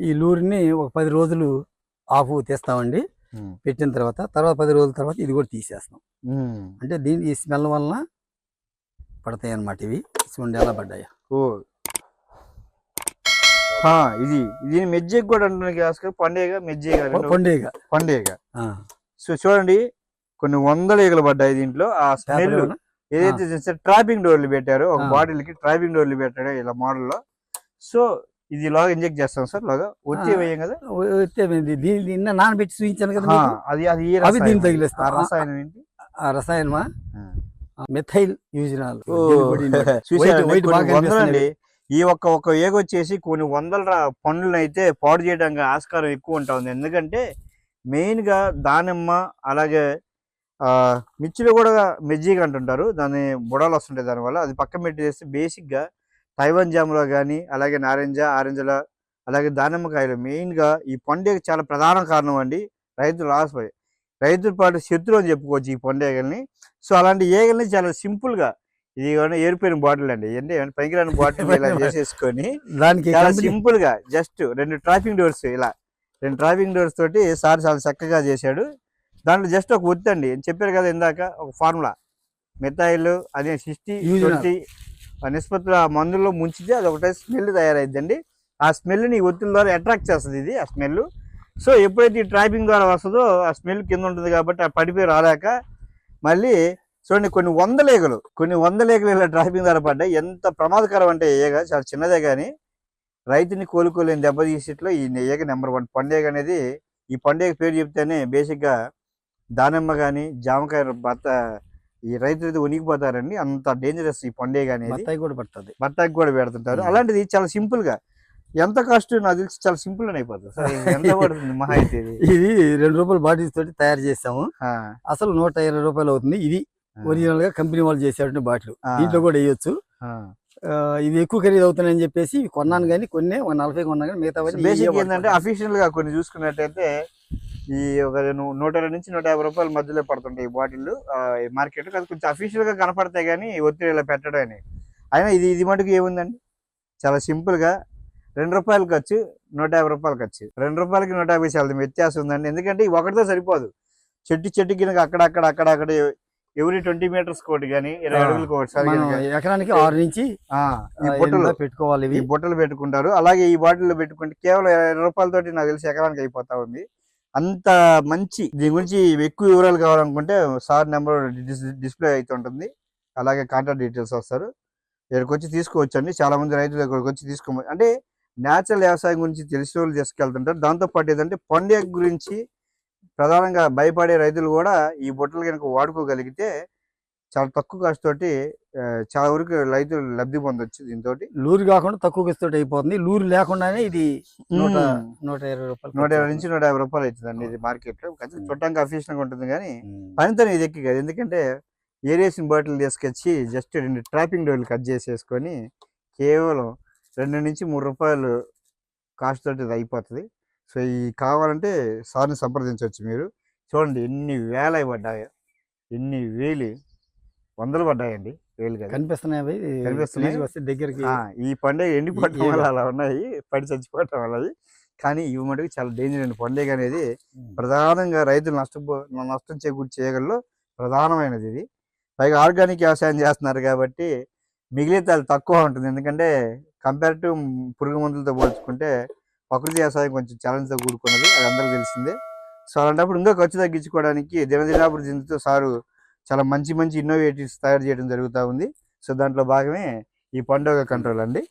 ఈ లూరిని ఒక 10 రోజులు ఆఫ్ తీస్తామండి. పెట్టిన తర్వాత 10 రోజుల తర్వాత ఇది కూడా తీసేస్తాం. అంటే ఈ స్మెల్ వలన పడతాయి అన్నమాట. ఇవి చూడండి ఎలా పడ్డాయా. ఇది మెజ్జిగ కూడా అంటున్నాను. పండుగ. సో చూడండి, కొన్ని వందల ఈగలు పడ్డాయి దీంట్లో. ఆ స్మెల్ ఏదైతే ట్రాపింగ్ డోర్లు పెట్టారో, ఒక బాటిల్ కి ట్రాపింగ్ డోర్లు పెట్టారో ఇలా మోడల్ లో. సో ఇది లాగా ఇంజెక్ట్ చేస్తాం సార్. లాగా వచ్చే వేయం కదా, నిన్న నానబెట్టి చూపించాను కదా. అది దీన్ని తగిలిస్తాం. ఆ రసాయనం ఏంటి? ఆ రసాయనమా మెథైల్ యూజినాల్. చూసారండి, ఈ ఒక్క ఏగ వచ్చేసి కొన్ని వందల పండ్లను అయితే పాడు చేయడానికి ఆస్కారం ఎక్కువ ఉంటుంది. ఎందుకంటే మెయిన్ గా దానిమ్మ, అలాగే మిర్చిలో కూడా మెజ్జిగ అంటుంటారు, దాని బుడాలు వస్తుంటాయి. దానివల్ల అది పక్కన పెట్టి చేస్తే బేసిక్ గా తైవాన్ జాములో కానీ, అలాగే ఆరెంజ్ల, అలాగే దానిమ్మకాయలు మెయిన్ గా ఈ పండుగ చాలా ప్రధాన కారణం అండి. రైతులు రాసిపోయి రైతుల పాటు శత్రువు అని చెప్పుకోవచ్చు ఈ పండుగల్ని. సో అలాంటి ఏగల్ని చాలా సింపుల్ గా, ఇది ఏరిపోయిన బాటిల్ అండి, అంటే పనికిరాని బాటిల్ ఇలా చేసేసుకొని దానికి చాలా సింపుల్ గా జస్ట్ 2 ట్రాపింగ్ డోర్స్, ఇలా 2 ట్రాపింగ్ డోర్స్ తోటి సార్ చాలా చక్కగా చేశాడు. దాంట్లో జస్ట్ ఒక ఒత్తి అండి, చెప్పారు కదా ఇందాక, ఒక ఫార్ములా మెథైల్ అదే 60-20 నిష్పత్తుల మందుల్లో ముంచితే అది ఒకటే స్మెల్ తయారైద్దండి. ఆ స్మెల్ని ఈ ఒత్తుల ద్వారా అట్రాక్ట్ చేస్తుంది ఇది, ఆ స్మెల్. సో ఎప్పుడైతే ఈ ట్రాపింగ్ ద్వారా వస్తుందో ఆ స్మెల్ కింద ఉంటుంది కాబట్టి ఆ పడిపోయి రాలేక మళ్ళీ చూడండి కొన్ని వందల ఏగలు ఇలా ట్రాపింగ్ ద్వారా పడ్డాయి. ఎంత ప్రమాదకరం అంటే ఏగ చాలా చిన్నదే కానీ రైతుని కోలుకోలేని దెబ్బతీసేట్లో ఈ ఏగ నెంబర్ 1 పండుగ అనేది. ఈ పండుగ పేరు చెప్తేనే బేసిక్గా దానిమ్మ కానీ జామకాయ ఈ రైతులు ఉనికిపోతారండి, అంత డేంజరస్ ఈ పండుగ అనేది. బత్తాయికి కూడా పెడుతుంటారు. అలాంటిది చాలా సింపుల్ గా, ఎంత కాస్ట్ నాకు తెలిసి చాలా సింపుల్ అని అయిపోతుంది. ఎంత పడుతుంది మహా అయితే? ఇది 2 రూపాయల బాటిల్స్ తోటి తయారు చేస్తాము. అసలు 120 రూపాయలు అవుతుంది. ఇది ఒరిజినల్ గా కంపెనీ వాళ్ళు చేసేటువంటి బాటిల్, దీంట్లో కూడా వేయొచ్చు. ఇది ఎక్కువ ఖరీదు అవుతున్నాయని చెప్పేసి కొన్నాను, కానీ కొన్ని 40 కొన్నాను, కానీ మిగతా బేసిక్ ఏంటంటే అఫీషియల్ గా కొన్ని చూసుకున్నట్టయితే ఈ ఒక 120 నుంచి 150 రూపాయల మధ్యలో పడుతుంటాయి ఈ బాటిల్ మార్కెట్. అది కొంచెం అఫీషియల్ గా కనపడతాయి కానీ ఒత్తిడి ఇలా పెట్టడం అనేది. అయినా ఇది మటుకు ఏముందండి, చాలా సింపుల్ గా 2 రూపాయలు ఖర్చు, 150 రూపాయలు ఖర్చు. 2 రూపాయలకి 150 చాలా వ్యత్యాసం ఉందండి. ఎందుకంటే ఈ ఒకటితో సరిపోదు, చెట్టు కింద అక్కడక్కడ ఎవరి 20 మీటర్స్ కోటి కానీ 20 అడుగులకు ఎకరానికి 6 నుంచి ఈ బుట్టలు పెట్టుకోవాలి. ఈ బుట్టలు పెట్టుకుంటారు. అలాగే ఈ బాటిల్లో పెట్టుకుంటే కేవలం 20 రూపాయలతోటి నాకు తెలిసి ఎకరానికి అయిపోతా ఉంది. అంత మంచి. దీని గురించి ఎక్కువ వివరాలు కావాలనుకుంటే సార్ నెంబర్ డిస్ప్లే అవుతుంటుంది, అలాగే కాంటాక్ట్ డీటెయిల్స్ వస్తారు, ఇక్కడికి వచ్చి తీసుకోవచ్చు అండి. చాలా మంది రైతులు ఇక్కడికి వచ్చి తీసుకోవచ్చు. అంటే న్యాచురల్ వ్యవసాయం గురించి తెలిసిన వాళ్ళు తీసుకెళ్తుంటారు. దాంతోపాటు ఏంటంటే పండుగ గురించి ప్రధానంగా భయపడే రైతులు కూడా ఈ బుట్టలు కనుక వాడుకోగలిగితే చాలా తక్కువ కాస్ట్ తోటి చాలా వరకు రైతులు లబ్ధి పొందొచ్చు. దీంతో లూరు కాకుండా తక్కువ కాస్ట్ తోటి అయిపోతుంది. లూరు లేకుండానే ఇది 120 రూపాయలు, 120 నుంచి 150 రూపాయలు అవుతుందండి ఇది మార్కెట్ లో. చూడటానికి అఫీషియల్గా ఉంటుంది కానీ పనితో ఇది ఎక్కి కదా. ఎందుకంటే ఏరేసిన బాటిల్ తీసుకొచ్చి జస్ట్ 2 ట్రాపింగ్ డోర్లు కట్ చేసేసుకొని కేవలం 2 నుంచి 3 రూపాయలు కాస్ట్ తోటి ఇది అయిపోతుంది. సో ఈ కావాలంటే సార్ని సంప్రదించవచ్చు మీరు. చూడండి ఎన్ని వేల పడ్డాయో, ఎన్ని వేలు, వందలు పడ్డాయండి, వేలు కదా కనిపిస్తున్నాయి దగ్గరికి. ఈ పండుగ ఎండిపోవటం వల్ల అలా ఉన్నాయి, పడి చచ్చిపోవటం వల్ల. కానీ ఇవి మటుకు చాలా డేంజర్ అండి. పండుగ అనేది ప్రధానంగా రైతులు నష్టం చేకూర్చేయగల్లో ప్రధానమైనది ఇది. పైగా ఆర్గానిక్ వ్యవసాయం చేస్తున్నారు కాబట్టి మిగిలితాలు తక్కువ ఉంటుంది. ఎందుకంటే కంపేర్ టు పురుగు మందులతో పోల్చుకుంటే ప్రకృతి వ్యవసాయం కొంచెం ఛాలెంజ్తో కూడుకున్నది, అది అందరికీ తెలిసిందే. సో అలాంటప్పుడు ఇంకా ఖర్చు తగ్గించుకోవడానికి దినదినాభివృద్ధి చెందుతూ సారు చాలా మంచి ఇన్నోవేటివ్స్ తయారు చేయడం జరుగుతూ ఉంది. సో దాంట్లో భాగమే ఈ పండుగ కంట్రోల్ అండి.